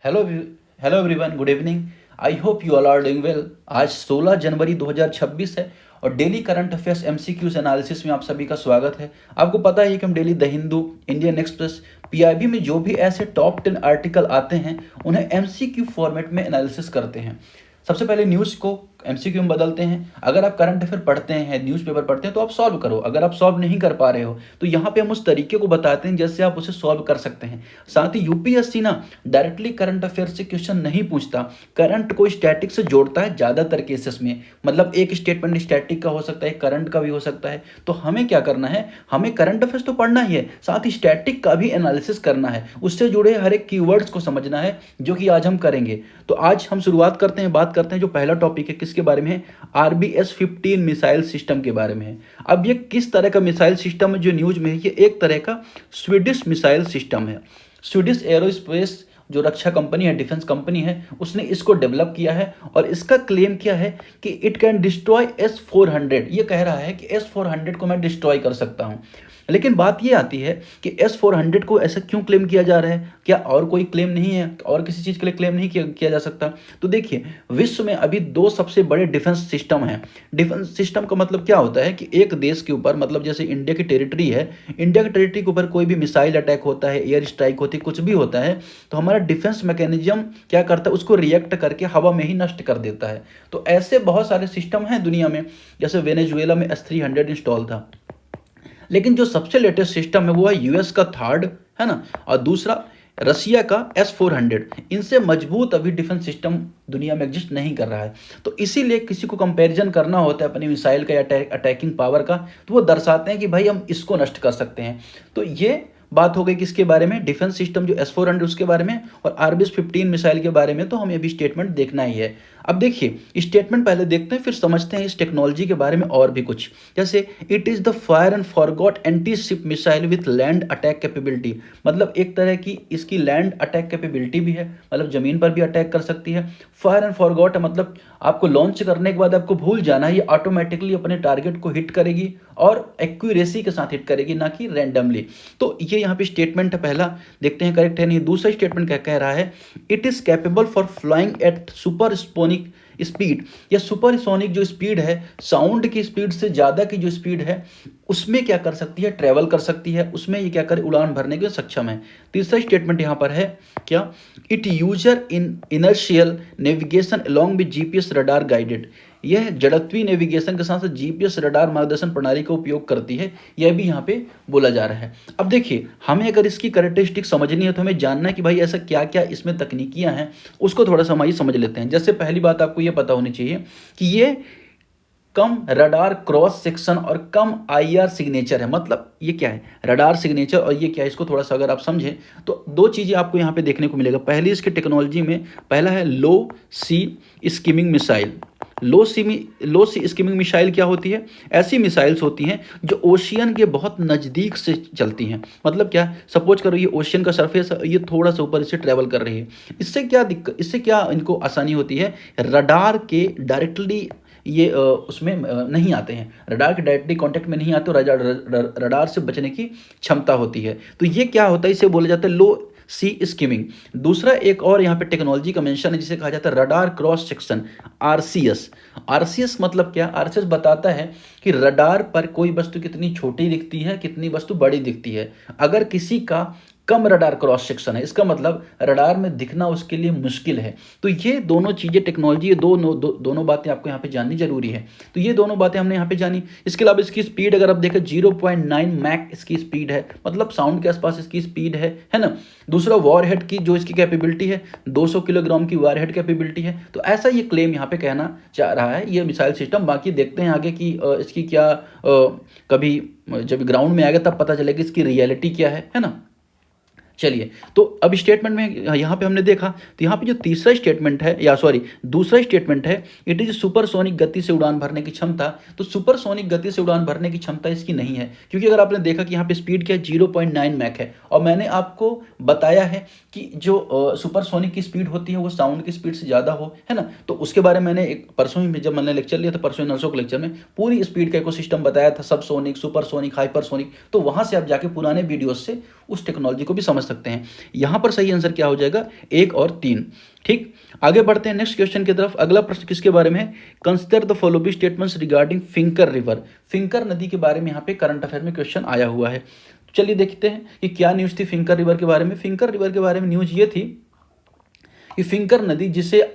Hello hello everyone, good evening. I hope you all are doing well. आज 16 जनवरी 2026 है और daily current affairs MCQs analysis में आप सभी का स्वागत है। आपको पता है कि हम daily the Hindu, Indian express, PIB में जो भी ऐसे टॉप 10 आर्टिकल आते हैं उन्हें एमसीक्यू फॉर्मेट में एनालिसिस करते हैं। सबसे पहले न्यूज़ को एमसीक्यू में बदलते हैं। अगर आप करंट अफेयर पढ़ते हैं, न्यूज़पेपर पढ़ते हैं तो आप सॉल्व करो। अगर आप सॉल्व नहीं कर पा रहे हो तो यहाँ पे हम उस तरीके को बताते हैं जैसे आप उसे सॉल्व कर सकते हैं। साथ ही यूपीएससी ना डायरेक्टली करंट अफेयर से क्वेश्चन नहीं पूछता, करंट को स्टैटिक से जोड़ता है ज़्यादातर केसेस में। मतलब एक स्टेटमेंट स्टैटिक का हो सकता है, करंट का भी हो सकता है। तो हमें क्या करना है, हमें करंट अफेयर्स तो पढ़ना ही है, साथ ही स्टैटिक का भी एनालिसिस करना है, उससे जुड़े हर एक कीवर्ड्स को समझना है, जो कि आज हम करेंगे। तो आज हम शुरुआत करते हैं, बात करते हैं जो पहला टॉपिक है किसके बारे में है, RBS-15 मिसाइल सिस्टम के बारे में है। अब ये किस तरह का मिसाइल सिस्टम है जो न्यूज में है, ये एक तरह का स्वीडिश मिसाइल सिस्टम है। स्वीडिश एरोस्पेस जो रक्षा कंपनी है, डिफेंस कंपनी है, उसने इसको डेवलप किया है और इसका क्लेम किया है कि इट कैन डिस्ट्रॉय S-400। ये कह रहा है कि S-400 को मैं डिस्ट्रॉय कर सकता हूँ। लेकिन बात ये आती है कि S-400 को ऐसा क्यों क्लेम किया जा रहा है, क्या और कोई क्लेम नहीं है, और किसी चीज़ के लिए क्लेम नहीं किया जा सकता? तो देखिए, विश्व में अभी दो सबसे बड़े डिफेंस सिस्टम हैं। डिफेंस सिस्टम का मतलब क्या होता है कि एक देश के ऊपर, मतलब जैसे इंडिया की टेरिटरी है, इंडिया की टेरिटरी के ऊपर कोई भी मिसाइल अटैक होता है, एयर स्ट्राइक होती है, कुछ भी होता है, तो हमारा डिफेंस मैकेनिज्म क्या करता है, उसको रिएक्ट करके हवा में ही नष्ट कर देता है। तो ऐसे बहुत सारे सिस्टम हैं दुनिया में, जैसे वेनेजुएला में S-300 इंस्टॉल था। लेकिन जो सबसे लेटेस्ट सिस्टम है वो है यूएस का थर्ड, है ना, और दूसरा रसिया का S-400। इनसे मजबूत अभी डिफेंस सिस्टम दुनिया में एग्जिस्ट नहीं कर रहा है। तो इसीलिए किसी को कंपैरिजन करना होता है अपनी मिसाइल का या अटैकिंग पावर का, तो वो दर्शाते हैं कि भाई हम इसको नष्ट कर सकते हैं। तो ये बात हो गई किसके बारे में, डिफेंस सिस्टम जो S-400 उसके बारे में, और RBS-15 मिसाइल के बारे में तो हमें अभी स्टेटमेंट देखना ही है। अब देखिए, स्टेटमेंट पहले देखते हैं, फिर समझते हैं इस टेक्नोलॉजी के बारे में और भी कुछ। जैसे it is the fire and forgot anti ship missile with land attack capability. मतलब एक तरह की इसकी लैंड अटैक कैपेबिलिटी भी है, मतलब ज़मीन पर भी अटैक कर सकती है। फायर एंड फॉरगॉट है मतलब आपको लॉन्च करने के बाद आपको भूल जाना है, ये ऑटोमेटिकली अपने टारगेट को हिट करेगी और एक्यूरेसी के साथ हिट करेगी, ना कि रैंडमली। तो ये यहाँ पे स्टेटमेंट है पहला, देखते हैं करेक्ट है नहीं। दूसरा स्टेटमेंट क्या कह रहा है, it is capable for flying eight supersonic speed. या सुपरसोनिक जो स्पीड है, साउंड की स्पीड से ज़्यादा की जो स्पीड है, उसमें क्या कर सकती है, ट्रेवल कर सकती है, उसमें ये क्या करे, उड़ान भरने के सक्षम है। तीसरा स्टेटमेंट यहाँ पर है क्या, it user in inertial navigation along with GPS radar guided. यह जड़त्वीय नेविगेशन के साथ साथ जीपीएस रडार मार्गदर्शन प्रणाली का उपयोग करती है, यह भी यहाँ पे बोला जा रहा है। अब देखिए, हमें अगर इसकी कैरेक्टरिस्टिक समझनी है तो हमें जानना है कि भाई ऐसा क्या क्या इसमें तकनीकियाँ हैं, उसको थोड़ा सा हम आइए समझ लेते हैं। जैसे पहली बात आपको ये पता होनी चाहिए कि ये कम रडार क्रॉस सेक्शन और कम आईआर सिग्नेचर है। मतलब ये क्या है, रडार सिग्नेचर और ये क्या है, इसको थोड़ा सा अगर आप समझें तो दो चीज़ें आपको यहाँ पे देखने को मिलेगा। पहली इसकी टेक्नोलॉजी में पहला है लो सी स्किमिंग मिसाइल। लो सी स्किमिंग मिसाइल क्या होती है, ऐसी मिसाइल्स होती हैं जो ओशियन के बहुत नज़दीक से चलती हैं। मतलब क्या, सपोज करो ये ओशियन का सरफेस, ये थोड़ा सा ऊपर इससे ट्रेवल कर रही है। इससे क्या दिक्कत, इससे क्या इनको आसानी होती है, रडार के डायरेक्टली ये उसमें नहीं आते हैं, रडार के डायरेक्टली कांटेक्ट में नहीं आते, रडार से बचने की क्षमता होती है। तो ये क्या होता है, इसे बोला जाता है लो सी स्किमिंग। दूसरा एक और यहाँ पे टेक्नोलॉजी का मेंशन है जिसे कहा जाता है radar cross section, RCS. RCS मतलब क्या, आरसीएस बताता है कि रडार पर कोई वस्तु कितनी छोटी दिखती है, कितनी वस्तु बड़ी दिखती है। अगर किसी का कम रडार क्रॉस सेक्शन है, इसका मतलब रडार में दिखना उसके लिए मुश्किल है। तो ये दोनों चीज़ें, टेक्नोलॉजी, ये दोनों बातें आपको यहाँ पे जाननी जरूरी है। तो ये दोनों बातें हमने यहाँ पे जानी। इसके अलावा इसकी स्पीड अगर आप देखें 0.9 मैक इसकी स्पीड है, मतलब साउंड के आसपास इसकी स्पीड है ना। दूसरा वॉरहेड की जो इसकी कैपेबिलिटी है, 200 किलोग्राम की वॉरहेड कैपेबिलिटी है। तो ऐसा ये क्लेम यहाँ पे कहना चाह रहा है ये मिसाइल सिस्टम। बाकी देखते हैं आगे कि इसकी क्या, कभी जब ग्राउंड में आएगा तब पता चलेगा इसकी रियलिटी क्या है ना। चलिए, तो अब स्टेटमेंट में यहाँ पे हमने देखा, तो यहाँ पे जो तीसरा स्टेटमेंट है, या सॉरी दूसरा स्टेटमेंट है, इट इज सुपरसोनिक गति से उड़ान भरने की क्षमता। तो सुपरसोनिक गति से उड़ान भरने की क्षमता इसकी नहीं है, क्योंकि अगर आपने देखा कि यहाँ पे स्पीड क्या है, 0.9 मैक है। और मैंने आपको बताया है कि जो सुपरसोनिक की स्पीड होती है वो साउंड की स्पीड से ज़्यादा हो, है ना। तो उसके बारे में मैंने एक परसों ही जब मैंने लेक्चर लिया था, परसों नर्सों के लेक्चर में पूरी स्पीड का इकोसिस्टम बताया था, सब सोनिक, सुपरसोनिक, हाइपरसोनिक। तो वहाँ से आप जाके पुराने वीडियोज से उस टेक्नोलॉजी को भी समझ सकते हैं। यहाँ पर सही आंसर क्या हो जाएगा, 1 और 3। ठीक, आगे बढ़ते हैं नेक्स्ट क्वेश्चन की तरफ। अगला प्रश्न किसके बारे में है, consider the following statements regarding Finker river. फिंकर नदी के बारे में यहाँ पे करंट अफेयर में क्वेश्चन आया हुआ है। चलिए देखते हैं कि क्या न्यूज़ थी फिंकर रिवर के बारे में। फिंकर रिवर के बारे में न्यूज़ ये थी कि फिंकर नदी, जिसे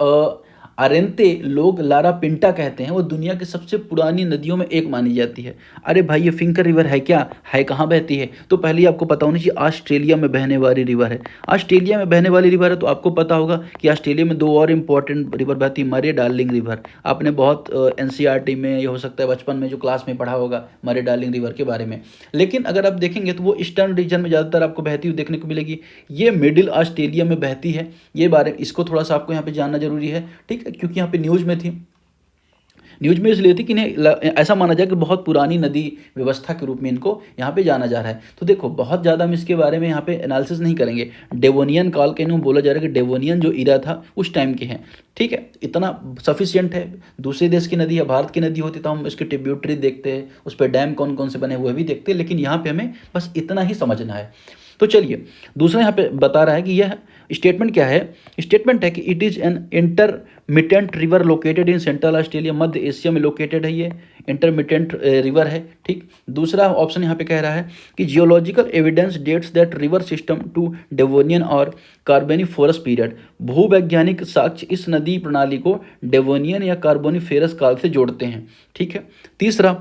अरेंते लोग लारा पिंटा कहते हैं, वो दुनिया की सबसे पुरानी नदियों में एक मानी जाती है। अरे भाई, ये फिंकर रिवर है क्या, है कहाँ बहती है, तो पहले ही आपको पता होना चाहिए ऑस्ट्रेलिया में बहने वाली रिवर है। ऑस्ट्रेलिया में बहने वाली रिवर है तो आपको पता होगा कि ऑस्ट्रेलिया में 2 और इंपॉर्टेंट रिवर बहती है, मरे डार्लिंग रिवर। आपने बहुत एनसीईआरटी में, ये हो सकता है बचपन में जो क्लास में पढ़ा होगा मरे डार्लिंग रिवर के बारे में। लेकिन अगर आप देखेंगे तो वो ईस्टर्न रीजन में ज़्यादातर आपको बहती हुई देखने को मिलेगी। ये मिडिल ऑस्ट्रेलिया में बहती है। ये बारे इसको थोड़ा सा आपको यहाँ पे जानना जरूरी है, ठीक है, क्योंकि यहाँ पे न्यूज़ में थी। न्यूज़ में इसलिए थी कि इन्हें ऐसा माना जाए कि बहुत पुरानी नदी व्यवस्था के रूप में इनको यहाँ पे जाना जा रहा है। तो देखो, बहुत ज़्यादा हम इसके बारे में यहाँ पे एनालिसिस नहीं करेंगे। डेवोनियन काल के इन्हों बोला जा रहा है कि डेवोनियन जो इरा था उस टाइम के हैं, ठीक है, इतना सफिशियंट है। दूसरे देश की नदी है, भारत की नदी होती तो हम इसके ट्रिब्यूटरी देखते हैं, उस पर डैम कौन कौन से बने हुए भी देखते हैं, लेकिन यहाँ पे हमें बस इतना ही समझना है। तो चलिए, दूसरा यहाँ पे बता रहा है कि यह स्टेटमेंट क्या है। स्टेटमेंट है कि it is an intermittent river located in central Australia, Madhya Asia में लोकेटेड है, ये इंटरमिटेंट रिवर है। ठीक, दूसरा ऑप्शन यहाँ पे कह रहा है कि geological evidence dates that river system to Devonian और कार्बोनिफोरस पीरियड। भूवैज्ञानिक साक्ष्य इस नदी प्रणाली को डेवोनियन या कार्बोनिफेरस काल से जोड़ते हैं। ठीक है, तीसरा,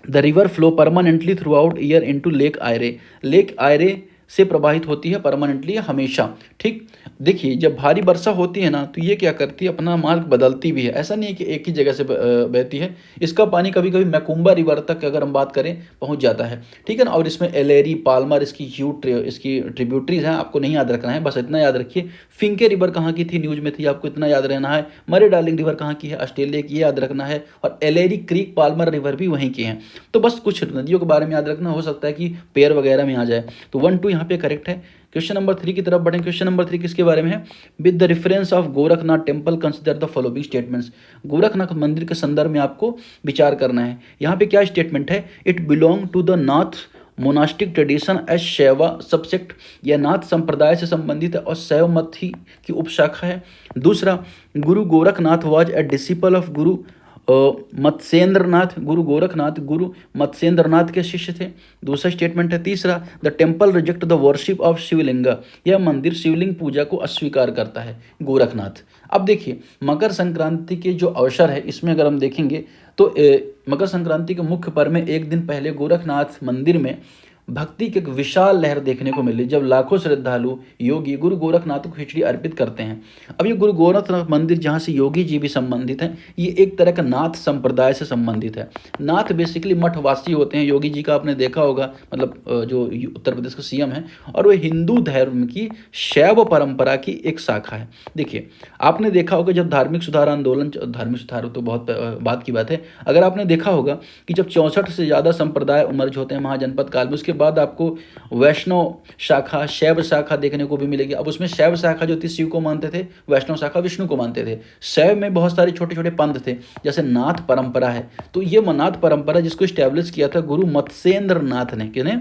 the river flow permanently through out year into lake Ayre. Lake Ayre से प्रवाहित होती है परमानेंटली, हमेशा। ठीक, देखिए, जब भारी वर्षा होती है ना तो ये क्या करती है, अपना मार्ग बदलती भी है। ऐसा नहीं है कि एक ही जगह से बहती है। इसका पानी कभी कभी मैकुम्बा रिवर तक, अगर हम बात करें, पहुंच जाता है, ठीक है ना। और इसमें एलेरी, पाल्मर इसकी इसकी ट्रिब्यूटरीज हैं, आपको नहीं याद रखना है, बस इतना याद रखिए। फिंके रिवर कहाँ की थी, न्यूज़ में थी, आपको इतना याद रहना है। मरे डार्लिंग रिवर कहाँ की है, ऑस्ट्रेलिया की, याद रखना है। और एलेरी क्रीक, पाल्मर रिवर भी वहीं की हैं। तो बस कुछ नदियों के बारे में याद रखना, हो सकता है कि पेयर वगैरह में आ जाए। तो 1, 2 यहाँ पे करेक्ट है। क्वेश्चन नंबर 3 की तरफ बढ़ें। क्वेश्चन नंबर 3 किसके बारे में है, with the reference of Gorakhnath temple consider the following statements. Gorakhnath मंदिर के संदर्भ में आपको विचार करना है। यहाँ पे क्या स्टेटमेंट है, it belong to the Nath monastic tradition as Shaiva subsect, यह नाथ संप्रदाय से संबंधित है और शैव मत ही की उपशाखा है। दूसरा, गुरु Gorakhnath was a disciple of गुरु मत्स्येंद्रनाथ। गुरु गोरखनाथ गुरु मत्स्येंद्रनाथ के शिष्य थे। दूसरा स्टेटमेंट है। तीसरा, the temple reject the worship of Shivalinga, यह मंदिर शिवलिंग पूजा को अस्वीकार करता है, गोरखनाथ। अब देखिए, मकर संक्रांति के जो अवसर है, इसमें अगर हम देखेंगे तो मकर संक्रांति के मुख्य पर्व में एक दिन पहले गोरखनाथ मंदिर में भक्ति की एक विशाल लहर देखने को मिली, जब लाखों श्रद्धालु योगी गुरु गोरखनाथ को खिचड़ी अर्पित करते हैं। अब ये गुरु गोरखनाथ मंदिर, जहाँ से योगी जी भी संबंधित हैं, ये एक तरह का नाथ संप्रदाय से संबंधित है। नाथ बेसिकली मठवासी होते हैं। योगी जी का आपने देखा होगा, मतलब जो उत्तर प्रदेश का सीएम है, और वो हिंदू धर्म की शैव परंपरा की एक शाखा है। देखिए, आपने देखा होगा जब धार्मिक सुधार आंदोलन, धार्मिक सुधार तो बहुत बात की बात है, अगर आपने देखा होगा कि जब 64 से ज़्यादा संप्रदाय उमर्ज होते हैं महाजनपद काल में, उसके बाद आपको वैष्णव शाखा, शैव शाखा देखने को भी मिलेगी। अब उसमें शैव शाखा जो थी शिव को मानते थे, वैष्णव शाखा विष्णु को मानते थे। शैव में बहुत सारे छोटे छोटे पंथ थे, जैसे नाथ परंपरा है। तो ये नाथ परंपरा जिसको स्टैब्लिश किया था गुरु मत्स्येंद्र नाथ ने, किसने,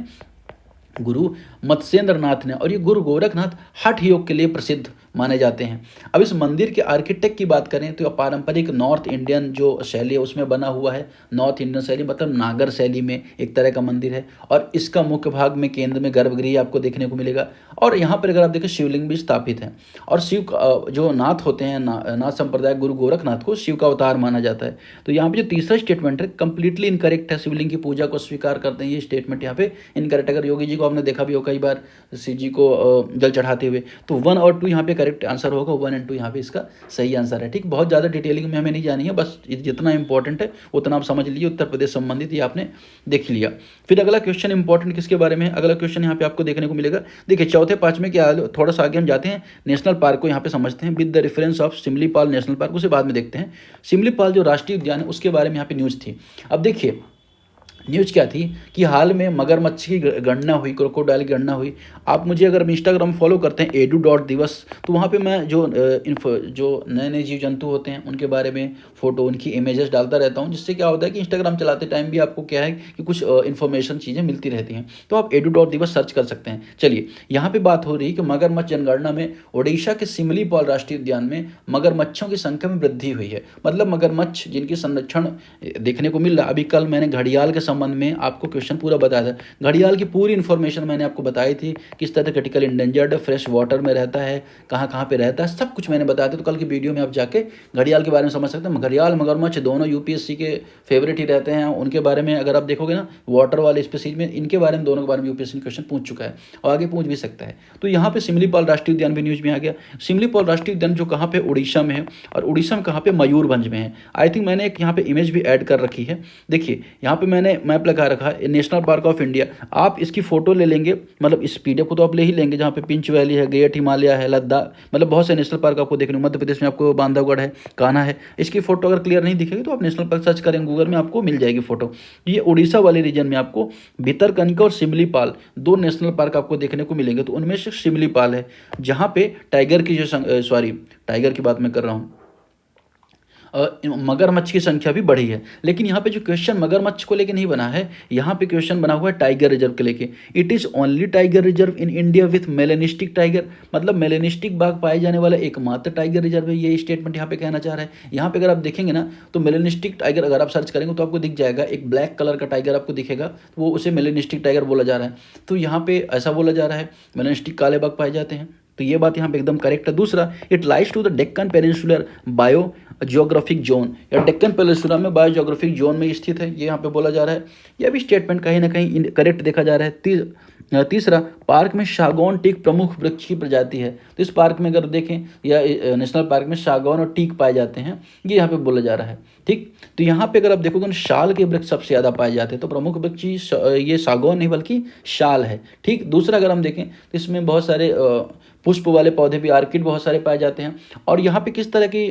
गुरु मत्स्येंद्र नाथ ने। और ये गुरु गोरखनाथ हठ योग के लिए प्रसिद्ध माने जाते हैं। अब इस मंदिर के आर्किटेक्ट की बात करें तो पारंपरिक नॉर्थ इंडियन जो शैली है उसमें बना हुआ है। नॉर्थ इंडियन शैली मतलब नागर शैली में एक तरह का मंदिर है, और इसका मुख्य भाग में केंद्र में गर्भगृह आपको देखने को मिलेगा। और यहाँ पर अगर आप देखें शिवलिंग भी स्थापित है, और शिव जो नाथ होते हैं, नाथ संप्रदाय गुरु गोरखनाथ को शिव का अवतार माना जाता है। तो यहाँ पे जो तीसरा स्टेटमेंट है कंप्लीटली इनकरेक्ट है, शिवलिंग की पूजा को स्वीकार करते हैं, ये स्टेटमेंट यहाँ पे इनकरेक्ट। अगर योगी जी को आपने देखा भी हो कई बार शिव जी को जल चढ़ाते हुए, तो 1 और 2 यहाँ पे करेक्ट आंसर होगा। 1 और 2 यहाँ पे इसका सही आंसर है। ठीक, बहुत ज़्यादा डिटेलिंग में हमें नहीं जानी है, बस जितना इंपॉर्टेंट है उतना आप समझ लीजिए। उत्तर प्रदेश संबंधित ये आपने देख लिया। फिर अगला क्वेश्चन इंपॉर्टेंट किसके बारे में है, अगला क्वेश्चन यहाँ पे आपको देखने को मिलेगा। देखिए, चौथे 5वें के थोड़ा सा आगे हम जाते हैं, नेशनल पार्क को यहाँ पे समझते हैं with the reference of Similipal national park, उसे बाद में देखते हैं। सिमलीपाल जो राष्ट्रीय उद्यान है उसके बारे में यहाँ पे न्यूज़ थी। अब देखिए, न्यूज़ क्या थी कि हाल में मगरमच्छ की गणना हुई, क्रोकोडाइल की गणना हुई। आप मुझे अगर इंस्टाग्राम फॉलो करते हैं एडू डॉट दिवस, तो वहाँ पे मैं जो नए नए जीव जंतु होते हैं उनके बारे में फ़ोटो, उनकी इमेजेस डालता रहता हूँ, जिससे क्या होता है कि इंस्टाग्राम चलाते टाइम भी आपको क्या है कि कुछ इन्फॉर्मेशन चीज़ें मिलती रहती हैं। तो आप एडू डॉट दिवस सर्च कर सकते हैं। चलिए, यहाँ पे बात हो रही है कि मगरमच्छ जनगणना में ओडिशा के सिमलीपाल राष्ट्रीय उद्यान में मगरमच्छों की संख्या में वृद्धि हुई है। मतलब मगरमच्छ जिनकी संरक्षण देखने को मिल रहा है। अभी कल मैंने घड़ियाल के संबंध में आपको क्वेश्चन पूरा बताया था। घड़ियाल की पूरी इन्फॉर्मेशन मैंने आपको बताई थी, किस तरह क्रिटिकल इंडेंजर्ड, फ्रेश वाटर में रहता है, कहाँ कहाँ पे रहता है, सब कुछ मैंने बताया था। तो कल की वीडियो में आप जाके घड़ियाल के बारे में समझ सकते हैं। घड़ियाल मगरमच्छ दोनों यूपीएससी के फेवरेट ही रहते हैं। उनके बारे में अगर आप देखोगे ना, वाटर वाले स्पीसीज में, इनके बारे में, दोनों के बारे में यूपीएससी क्वेश्चन पूछ चुका है और आगे पूछ भी सकता है। तो यहाँ पे सिमलीपाल राष्ट्रीय उद्यान भी न्यूज में आ गया। सिमलीपाल राष्ट्रीय उद्यान जो कहाँ पे, उड़ीसा में है, और उड़ीसा में कहाँ पे, मयूरभंज में है। आई थिंक मैंने एक यहाँ पे इमेज भी ऐड कर रखी है। देखिए यहाँ पे मैंने मैप लगा रखा है, नेशनल पार्क ऑफ इंडिया। आप इसकी फोटो ले लेंगे, मतलब इस पीडीएफ को तो आप ले ही लेंगे, जहाँ पे पिंच वैली है, ग्रेट हिमालय है, लद्दाख, मतलब बहुत से नेशनल पार्क आपको देखने को, मध्य प्रदेश में आपको बांधवगढ़ है, कान्हा है। इसकी फोटो अगर क्लियर नहीं दिखेगी तो आप नेशनल पार्क सर्च करेंगे गूगल में, आपको मिल जाएगी फोटो। ये उड़ीसा वाले रीजन में आपको भितरकनिका और सिमलीपाल दो नेशनल पार्क आपको देखने को मिलेंगे। तो उनमें से सिमलीपाल है, जहाँ पे टाइगर की जो टाइगर की बात मैं कर रहा हूँ, मगरमच्छ की संख्या भी बढ़ी है। लेकिन यहाँ पे जो क्वेश्चन मगरमच्छ को लेके नहीं बना है, यहाँ पे क्वेश्चन बना हुआ है टाइगर रिजर्व के लेके। It is only tiger reserve in India with melanistic tiger, मतलब मेलेनिस्टिक बाघ पाए जाने वाला एकमात्र टाइगर रिजर्व है। ये स्टेटमेंट यहाँ पे कहना चाह रहा है। यहाँ पे अगर आप देखेंगे ना, तो मेलेनिस्टिक टाइगर अगर आप सर्च करेंगे तो आपको दिख जाएगा, एक ब्लैक कलर का टाइगर आपको दिखेगा, तो वो उसे मेलेनिस्टिक टाइगर बोला जा रहा है। तो यहाँ पे ऐसा बोला जा रहा है, मेलेनिस्टिक काले बाघ पाए जाते हैं। तो ये बात यहाँ पे एकदम करेक्ट है। दूसरा, it lies to the Deccan peninsular biogeographic zone, या डेक्कन पेनिनसुला में बायो जियोग्राफिक जोन में स्थित है, ये यहाँ पे बोला जा रहा है। यह भी स्टेटमेंट कहीं ना कहीं करेक्ट देखा जा रहा है। तीसरा, पार्क में सागौन टीक प्रमुख वृक्ष की प्रजाति है। तो इस पार्क में अगर देखें, या नेशनल पार्क में सागौन और टीक पाए जाते हैं, ये यहाँ पे बोला जा रहा है। ठीक, तो यहाँ पे अगर आप देखोगे, शाल के वृक्ष सबसे ज़्यादा पाए जाते हैं। तो प्रमुख वृक्ष ये सागौन नहीं बल्कि शाल है। ठीक, दूसरा अगर हम देखें तो इसमें बहुत सारे पुष्प वाले पौधे भी, आर्किड बहुत सारे पाए जाते हैं। और यहाँ पे किस तरह की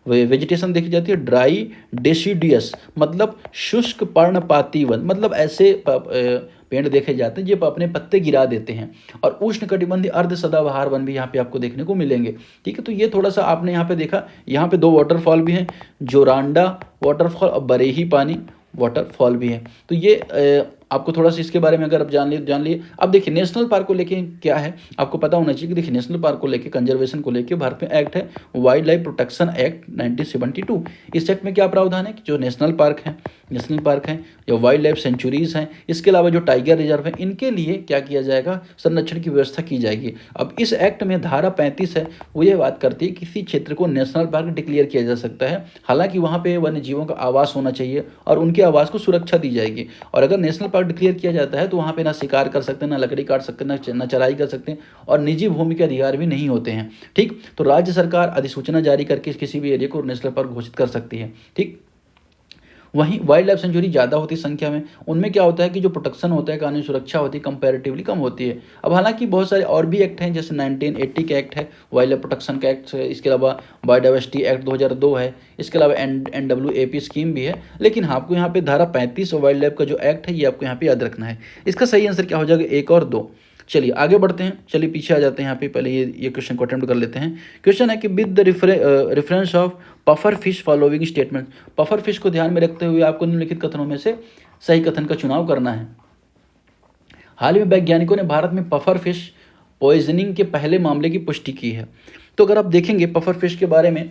वेजिटेशन देखी जाती है, ड्राई डेसिडियस, मतलब शुष्क पर्णपाती वन, मतलब ऐसे पेड़ देखे जाते हैं जो अपने पत्ते गिरा देते हैं। और उष्णकटिबंधीय अर्ध सदाबहार वन भी यहाँ पे आपको देखने को मिलेंगे। ठीक है, तो ये थोड़ा सा आपने यहाँ पे देखा। यहाँ पे दो वाटरफॉल भी हैं, जोरांडा वाटरफॉल और बरेही पानी वाटरफॉल भी है। तो ये आपको थोड़ा सा इसके बारे में अगर आप जान लिए। अब देखिए, नेशनल पार्क को लेके क्या है, आपको पता होना चाहिए कि देखिए, नेशनल पार्क को लेके, कंजर्वेशन को लेके भारत में एक्ट है, वाइल्ड लाइफ प्रोटेक्शन एक्ट 1972। इस एक्ट में क्या प्रावधान है कि जो नेशनल पार्क हैं या वाइल्ड लाइफ सेंचुरीज हैं, इसके अलावा जो टाइगर रिजर्व है, इनके लिए क्या किया जाएगा, संरक्षण की व्यवस्था की जाएगी। अब इस एक्ट में धारा 35 है, वो ये बात करती है किसी क्षेत्र को नेशनल पार्क डिक्लेयर किया जा सकता है, हालांकि वहाँ पे वन्य जीवों का आवास होना चाहिए और उनके आवास को सुरक्षा दी जाएगी। और अगर नेशनल पार्क डिक्लेयर किया जाता है तो वहाँ पे ना शिकार कर सकते हैं, ना लकड़ी काट सकते हैं, ना चराई कर सकते हैं, और निजी भूमि के अधिकार भी नहीं होते हैं। ठीक, तो राज्य सरकार अधिसूचना जारी करके किसी भी एरिया को नेशनल पार्क घोषित कर सकती है। ठीक, वहीं वाइल्ड लाइफ सेंचुरी ज़्यादा होती है संख्या में, उनमें क्या होता है कि जो प्रोटेक्शन होता है, कानूनी सुरक्षा होती है, कंपैरेटिवली कम होती है। अब हालांकि बहुत सारे और भी एक्ट हैं, जैसे 1980 का एक्ट है, वाइल्ड लाइफ प्रोटेक्शन का एक्ट है, इसके अलावा बायोडाइवर्सिटी एक्ट 2002 है, इसके अलावा NWAP स्कीम भी है। लेकिन हाँ, आपको यहाँ पे धारा 35 और वाइल्ड लाइफ का जो एक्ट है, ये आपको यहाँ पे याद रखना है। इसका सही आंसर क्या हो जाएगा, 1 और 2। चलिए आगे बढ़ते हैं, चलिए पीछे आ जाते हैं। यहाँ पे पहले ये क्वेश्चन को अटेम्प्ट कर लेते हैं। क्वेश्चन है कि with the reference of puffer fish following statement, puffer fish को ध्यान में रखते हुए आपको निम्नलिखित कथनों में से सही कथन का चुनाव करना है। हाल ही में वैज्ञानिकों ने भारत में पफर फिश पॉइजनिंग के पहले मामले की पुष्टि की है। तो अगर आप देखेंगे पफर फिश के बारे में,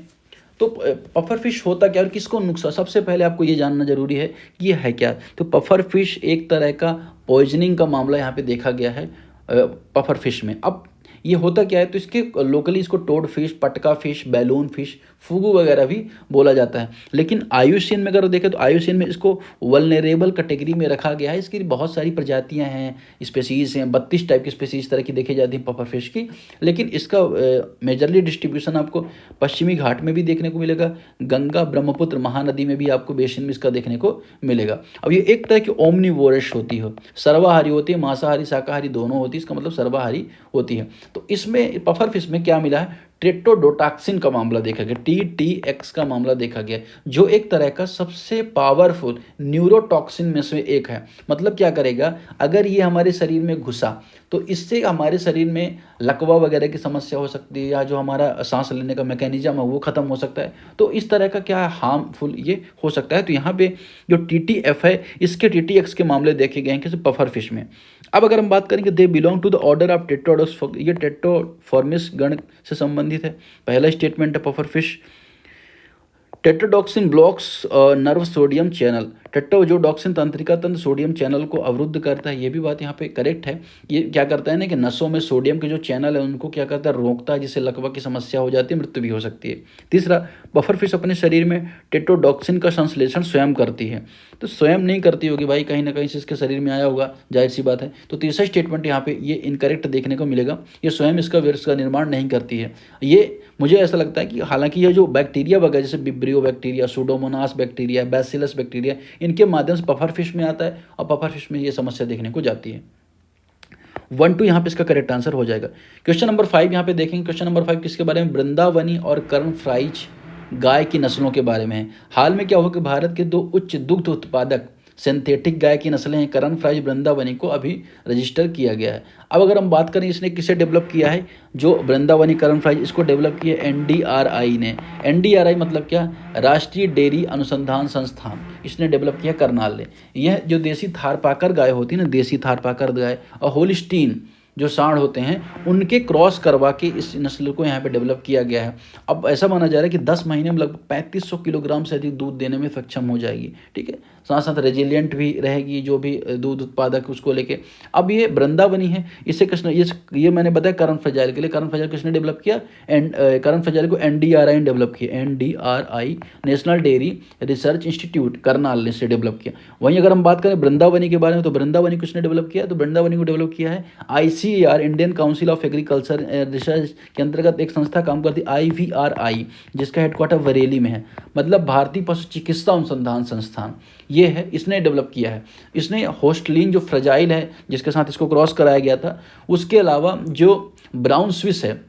तो पफर फिश होता क्या और किसको नुकसान, सबसे पहले आपको ये जानना जरूरी है कि ये है क्या। तो पफर फिश एक तरह का पॉइजनिंग का मामला यहाँ पे देखा गया है पफर फिश में। अब ये होता क्या है, तो इसके लोकली इसको टोड फिश, पटका फिश, बैलून फिश, फुगू वगैरह भी बोला जाता है। लेकिन आयुषीन में अगर देखें तो आयुषीन में इसको वल्नरेबल कैटेगरी में रखा गया है। इसकी बहुत सारी प्रजातियां हैं, स्पेसीज हैं, 32 टाइप की स्पेसीज तरह की देखी जाती है पफर फिश की। लेकिन इसका मेजरली डिस्ट्रीब्यूशन आपको पश्चिमी घाट में भी देखने को मिलेगा, गंगा ब्रह्मपुत्र महानदी में भी आपको बेसिन में इसका देखने को मिलेगा। अब ये एक तरह की ओमनीवोरस होती है, सर्वाहारी होती है, मांसाहारी शाकाहारी दोनों होती है, इसका मतलब सर्वाहारी होती है। तो इसमें पफर फिश में क्या मिला है, टेट्रोडोटॉक्सिन का मामला देखा गया, TTX का मामला देखा गया, जो एक तरह का सबसे पावरफुल न्यूरोटॉक्सिन में से एक है। मतलब क्या करेगा, अगर ये हमारे शरीर में घुसा तो इससे हमारे शरीर में लकवा वगैरह की समस्या हो सकती है, या जो हमारा सांस लेने का मैकेनिज्म है वो ख़त्म हो सकता है। तो इस तरह का क्या हार्मफुल ये हो सकता है। तो यहाँ पे जो TTF है इसके TTX के मामले देखे गए हैं किसी पफर फिश में। अब अगर हम बात करेंगे, they belong to the order of टेट्रोडोस, ये टेट्रोफॉर्मिस गण से संबंधित है। पहला स्टेटमेंट है puffer fish, tetrodotoxin blocks nerve sodium channel, टेट्रो जो डॉक्सिन तंत्रिका तंत्र सोडियम चैनल को अवरुद्ध करता है, ये भी बात यहाँ पे करेक्ट है। ये क्या करता है ना कि नसों में सोडियम के जो चैनल है उनको क्या करता है, रोकता है, जिससे लकवा की समस्या हो जाती है, मृत्यु भी हो सकती है। तीसरा, बफर फिश अपने शरीर में टेट्रोडॉक्सिन का संश्लेषण स्वयं करती है। तो स्वयं नहीं करती होगी भाई, कहीं ना कहीं से इसके शरीर में आया होगा, जाहिर सी बात है। तो तीसरा स्टेटमेंट यहाँ पे ये इनकरेक्ट देखने को मिलेगा, ये स्वयं इसका विरस का निर्माण नहीं करती है। ये मुझे ऐसा लगता है कि हालांकि ये जो बैक्टीरिया वगैरह जैसे vibrio bacteria, Pseudomonas bacteria, bacillus bacteria, इनके माध्यम से पफर फिश में आता है और पफर फिश में ये समस्या देखने को जाती है। 1-2 यहाँ पे इसका करेक्ट आंसर हो जाएगा। क्वेश्चन नंबर 5 यहाँ पे देखेंगे। क्वेश्चन नंबर 5 किसके बारे में, वृंदावनी और कर्ण फ्राइज गाय की नस्लों के बारे में है। हाल में क्या हुआ कि भारत के 2 उच्च दुग्ध उत्पादक सिंथेटिक गाय की नस्लें हैं करण फ्राइज, वृंदावनी को अभी रजिस्टर किया गया है। अब अगर हम बात करें इसने किसे डेवलप किया है, जो वृंदावनी करण फ्राइज, इसको डेवलप किया NDRI ने। NDRI मतलब क्या, राष्ट्रीय डेयरी अनुसंधान संस्थान, इसने डेवलप किया करनाल ने। यह जो देसी थारपाकर गाय होती है ना, देसी थारपाकर गाय और होलिस्टीन जो सांड होते हैं उनके क्रॉस करवा के इस नस्ल को यहाँ पे डेवलप किया गया है। अब ऐसा माना जा रहा है कि 10 महीने में लगभग 3500 किलोग्राम से अधिक दूध देने में सक्षम हो जाएगी। ठीक है, साथ साथ रेजिलियंट भी रहेगी जो भी दूध उत्पादक उसको लेके। अब ये वृंदावनी है, इसे किसने, ये मैंने बताया करण फ्रेजाइल के लिए, करण फ्रेजाइल किसने डेवलप किया, करण फ्रेजाइल को NDRI ने डेवलप किया, NDRI national dairy research institute Karnal ने से डेवलप किया। वहीं अगर हम बात करें वृंदावनी के बारे में, तो वृंदावनी किसने डेवलप किया, तो वृंदावनी को डेवलप किया है ICAR, Indian council of agriculture research के अंतर्गत एक संस्था काम करती है IVRI, जिसका हेडक्वार्टर बरेली में है, मतलब भारतीय पशु चिकित्सा अनुसंधान संस्थान, ये है, इसने डेवलप किया है। इसने होस्टलिन जो फ्रेजाइल है जिसके साथ इसको क्रॉस कराया गया था, उसके अलावा जो ब्राउन स्विस है,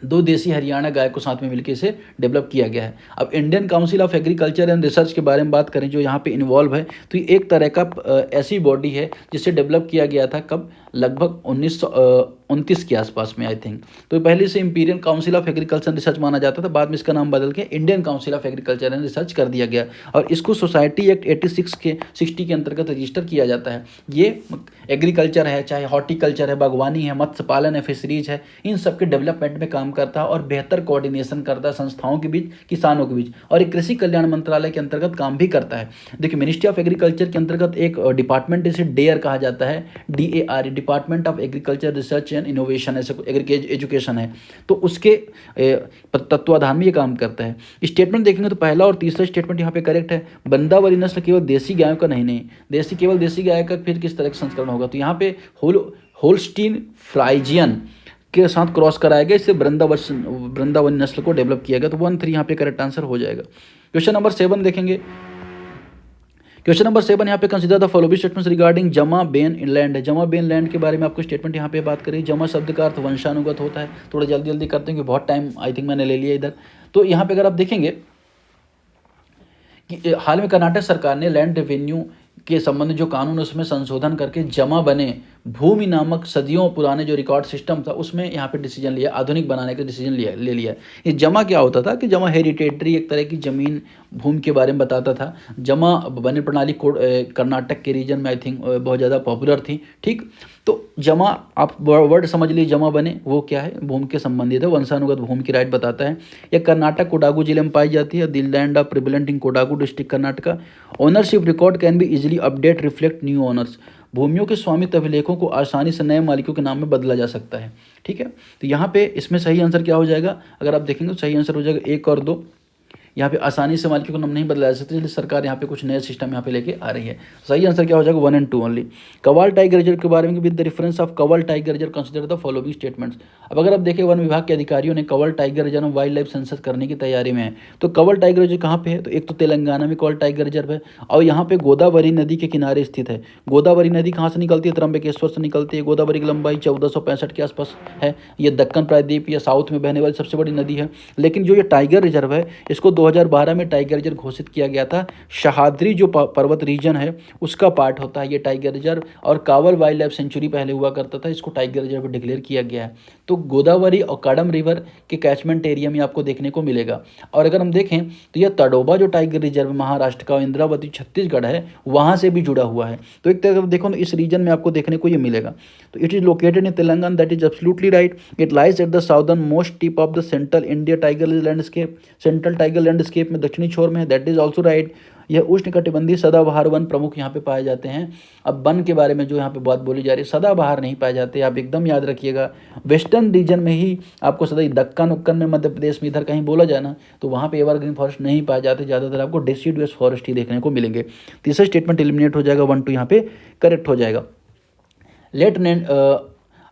2 देसी हरियाणा गाय को साथ में मिलकर इसे डेवलप किया गया है। अब Indian council of agriculture and research के बारे में बात करें जो यहाँ पे इन्वॉल्व है, तो ये एक तरह का ऐसी बॉडी है जिसे डेवलप किया गया था कब, लगभग 1929 के आसपास में आई थिंक। तो पहले से imperial council of agriculture research माना जाता था, बाद में इसका नाम बदल के Indian council of agriculture and research कर दिया गया और इसको सोसाइटी एक्ट 60 के अंतर्गत रजिस्टर किया जाता है। ये एग्रीकल्चर है, चाहे हॉर्टिकल्चर है, बागवानी है, मत्स्य पालन है, फिशरीज है, इन सब के डेवलपमेंट में काम करता है और बेहतर कोऑर्डिनेशन करता है संस्थाओं के बीच, किसानों के बीच, और एक कृषि कल्याण मंत्रालय के अंतर्गत काम भी करता है। देखिए, मिनिस्ट्री ऑफ एग्रीकल्चर के अंतर्गत एक डिपार्टमेंट इसे डेयर कहा जाता है, DAR, department of agriculture research and innovation, ऐसे एजुकेशन है, तो उसके तत्वाधान में ये काम करता है। स्टेटमेंट देखेंगे तो पहला और तीसरा स्टेटमेंट यहाँ पे करेक्ट है। वृंदावनी नस्ल केवल देसी गायों का नहीं, केवल देसी गाय का फिर किस तरह का संस्करण होगा, तो यहाँ पे होल्स्टीन फ्राइजियन के साथ क्रॉस कराया गया, इससे वृंदावनी नस्ल को डेवलप किया गया। तो 1-3 यहाँ पे करेक्ट आंसर हो जाएगा। क्वेश्चन नंबर 7 देखेंगे। क्वेश्चन नंबर 7 यहाँ पे consider the following statements regarding जमा बेन लैंड है। जमा बेन लैंड के बारे में आपको स्टेटमेंट यहाँ पे बात करें। जमा शब्द का अर्थ वंशानुगत होता है। थोड़ा जल्दी जल्दी करते हैं क्योंकि बहुत टाइम आई थिंक मैंने ले लिया इधर। तो यहाँ पे अगर आप देखेंगे कि हाल में कर्नाटक सरकार ने लैंड रेवेन्यू के संबंध जो कानून है उसमें संशोधन करके जमा बने भूमि नामक सदियों पुराने जो रिकॉर्ड सिस्टम था उसमें यहाँ पे डिसीजन लिया, आधुनिक बनाने का डिसीजन ले लिया। ये जमा क्या होता था कि जमा हेरिटेटरी एक तरह की ज़मीन भूमि के बारे में बताता था। जमा बने प्रणाली कर्नाटक के रीजन में आई थिंक बहुत ज़्यादा पॉपुलर थी। ठीक, तो जमा आप वर्ड समझ लीजिए, जमा बने वो क्या है, भूमि के संबंधित है, वंशानुगत भूमि की राइट बताता है। यह कर्नाटक कोडागू जिले में पाई जाती है, the land of prevalent in Kodagu district Karnataka. Ownership record can be easily update reflect new owners. भूमियों के स्वामित्व अभिलेखों को आसानी से नए मालिकों के नाम में बदला जा सकता है। ठीक है, तो यहाँ पे इसमें सही आंसर क्या हो जाएगा, अगर आप देखेंगे तो सही आंसर हो जाएगा 1 और 2। यहाँ पे आसानी से मालिकों का नाम नहीं बदला जा सकता, इसलिए सरकार यहाँ पे कुछ नया सिस्टम यहाँ पे लेके आ रही है। सही आंसर क्या हो जाएगा 1 and 2 only. Kawal tiger reserve के बारे में, with the reference of Kawal tiger reserve consider the following statements. अब अगर आप देखें वन विभाग के अधिकारियों ने कवाल टाइगर रिजर्व में वाइल्ड लाइफ सेंसस करने की तैयारी में है। तो कवाल टाइगर रिजर्व कहाँ पे है, तो एक तो तेलंगाना में कवाल टाइगर रिजर्व है, और यहाँ पे गोदावरी नदी के किनारे स्थित है। गोदावरी नदी कहाँ से निकलती है, त्र्यंबकेश्वर से निकलती है। गोदावरी की लंबाई 1465 के आसपास है। ये दक्कन प्रायद्वीप या साउथ में बहने वाली सबसे बड़ी नदी है। लेकिन जो ये टाइगर रिजर्व है, इसको 2012 में टाइगर रिजर्व घोषित किया गया था। शहाद्री जो पर्वत रीजन है उसका पार्ट होता है ये टाइगर रिजर्व, और कावल वाइल्ड लाइफ सेंचुरी पहले हुआ करता था, इसको टाइगर रिजर्व डिक्लेयर किया गया है। तो गोदावरी और काडम रिवर के कैचमेंट एरिया में आपको देखने को मिलेगा। और अगर हम देखें तो यह तडोबा जो टाइगर रिजर्व महाराष्ट्र का, इंद्रावती छत्तीसगढ़ है, वहाँ से भी जुड़ा हुआ है। तो एक तरह देखो तो इस रीजन में आपको देखने को ये मिलेगा। तो it is located in Telangana, that is absolutely right. It lies at the southern most tip of the central India tiger landscape, central tiger landscape में दक्षिणी छोर में है, दैट इज ऑल्सो राइट। यह उष्णकटिबंधीय सदाबहार वन प्रमुख यहाँ पे पाए जाते हैं। अब वन के बारे में जो यहाँ पे बात बोली जा रही है, सदाबहार नहीं पाए जाते, आप एकदम याद रखिएगा। वेस्टर्न रीजन में ही आपको सदा दक्कन उक्कन में, मध्य प्रदेश में इधर कहीं बोला जाए ना, तो वहाँ पे एवरग्रीन फॉरेस्ट नहीं पाए जाते, ज़्यादातर आपको डेसिडुअस फॉरेस्ट ही देखने को मिलेंगे। तीसरा स्टेटमेंट एलिमिनेट हो जाएगा, 1 2 यहाँ पे करेक्ट हो जाएगा।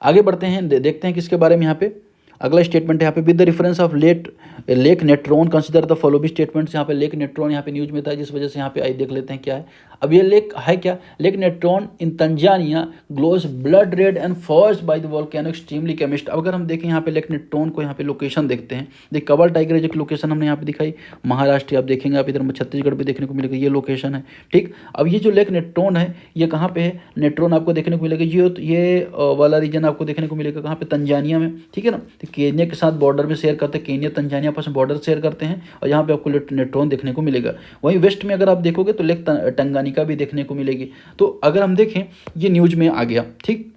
आगे बढ़ते हैं, देखते हैं किसके बारे में यहाँ पे। अगला स्टेटमेंट है यहाँ पे, with the reference of lake Natron consider the following statements. यहाँ पे लेक नेट्रोन यहाँ पे न्यूज में था, जिस वजह से यहाँ पे आई देख लेते हैं क्या है। अब ये लेक है क्या, lake Natron in Tanzania glows blood red and forced by the volcano extremely chemist. अब अगर हम देखें यहाँ पे लेक नेट्रोन को यहाँ पे लोकेशन देखते हैं, देख कवाल टाइगर रिजर्व की लोकेशन हमने यहाँ पे दिखाई महाराष्ट्र, आप देखेंगे आप इधर छत्तीसगढ़ पे देखने को मिलेगा, ये लोकेशन है। ठीक, अब ये जो लेक नेट्रोन है ये कहाँ पे है, नेट्रोन आपको देखने को मिलेगा, ये वाला रीजन आपको देखने को मिलेगा कहाँ पे, तंजानिया में। ठीक है ना, तो केन्या के साथ बॉर्डर में शेयर करते हैं, केन्या तंजानिया आपस में बॉर्डर शेयर करते हैं, और यहाँ पे आपको नेट्रोन देखने को मिलेगा। वहीं वेस्ट में अगर आप देखोगे तो लेक टंगानिका भी देखने को मिलेगी। तो अगर हम देखें ये न्यूज में आ गया, ठीक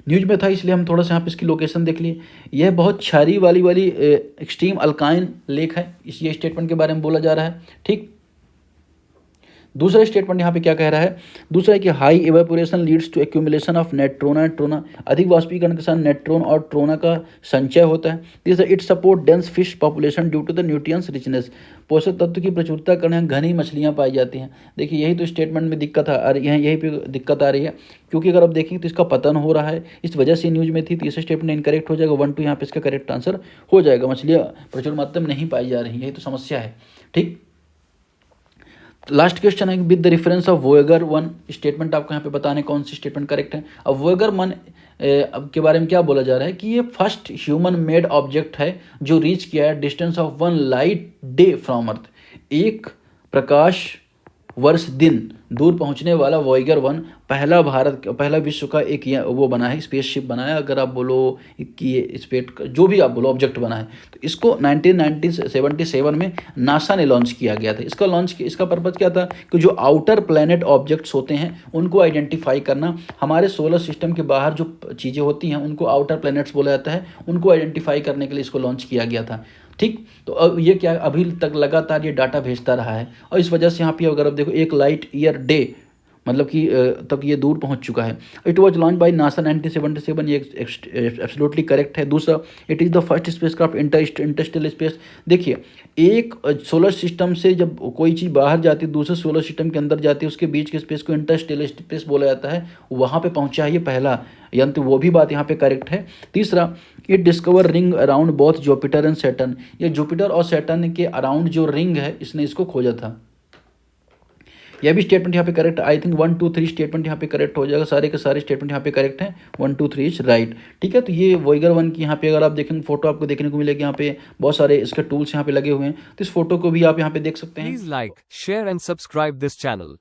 न्यूज में था, इसलिए हम थोड़ा सा यहाँ पे इसकी लोकेशन देख लिए। यह बहुत क्षारीय वाली एक्सट्रीम अल्काइन लेक है, इस ये स्टेटमेंट के बारे में बोला जा रहा है। ठीक, दूसरा स्टेटमेंट यहाँ पे क्या कह रहा है, दूसरा है कि high evaporation leads to accumulation of natron and trona. अधिक वाष्पीकरण के साथ नेट्रॉन और ट्रोना का संचय होता है। तीसरा, it support dense fish population due to the nutrients richness. पोषक तत्व की प्रचुरता करने घनी मछलियाँ पाई जाती हैं। देखिए यही तो स्टेटमेंट में दिक्कत आ रही है, यहीं पे दिक्कत आ रही है, क्योंकि अगर आप देखेंगे तो इसका पतन हो रहा है, इस वजह से न्यूज में थी। तीसरा स्टेटमेंट इनकरेक्ट हो जाएगा, 1 2 यहाँ पे इसका करेक्ट आंसर हो जाएगा। मछलियाँ प्रचुर मात्रा में नहीं पाई जा रही, यही तो समस्या है। ठीक, लास्ट क्वेश्चन है, with the reference of Voyager 1 statement आपको यहाँ पे बताने कौन सी स्टेटमेंट करेक्ट है। अब वोएगर 1 अब के बारे में क्या बोला जा रहा है कि ये फर्स्ट ह्यूमन मेड ऑब्जेक्ट है जो रीच किया है distance of 1 light day from earth. एक प्रकाश वर्ष दिन दूर पहुंचने वाला वोएगर 1 पहला विश्व का एक वो बना है, स्पेसशिप बना है, अगर आप बोलो कि ये स्पेस जो भी आप बोलो ऑब्जेक्ट बना है। तो इसको 1977 में नासा ने लॉन्च किया गया था। इसका पर्पज़ क्या था कि जो आउटर प्लैनेट ऑब्जेक्ट्स होते हैं उनको आइडेंटिफाई करना। हमारे सोलर सिस्टम के बाहर जो चीज़ें होती हैं उनको आउटर प्लैनेट्स बोला जाता है, उनको आइडेंटिफाई करने के लिए इसको लॉन्च किया गया था। ठीक, तो अब ये क्या अभी तक लगातार ये डाटा भेजता रहा है, और इस वजह से यहाँ पे अगर आप देखो 1 लाइट ईयर डे मतलब कि तक ये दूर पहुंच चुका है। It was launch by NASA 1977, ये एब्सोल्युटली करेक्ट है। दूसरा, it is the first spacecraft Interstellar space. देखिए एक सोलर सिस्टम से जब कोई चीज़ बाहर जाती है दूसरे सोलर सिस्टम के अंदर जाती है, उसके बीच के स्पेस को इंटरस्टेलर स्पेस बोला जाता है, वहाँ पे पहुँचा है ये पहला यंत्र, वो भी बात यहाँ पे करेक्ट है। तीसरा, it discover ring around both Jupiter and Saturn. ये जुपिटर और सैटर्न के अराउंड जो रिंग है इसने इसको खोजा था। यह भी स्टेटमेंट यहाँ पे करेक्ट, आई थिंक 1 2 3 स्टेटमेंट यहाँ पे करेक्ट हो जाएगा। सारे के सारे स्टेटमेंट यहाँ पे करेक्ट हैं, 1 2 3 इज राइट। ठीक है, तो ये वोएगर 1 की यहाँ पे अगर आप देखेंगे फोटो आपको देखने को मिलेगी, यहाँ पे बहुत सारे इसके टूल्स यहाँ पे लगे हुए हैं, तो इस फोटो को भी आप यहाँ पे देख सकते हैं। Please like, share and subscribe this channel.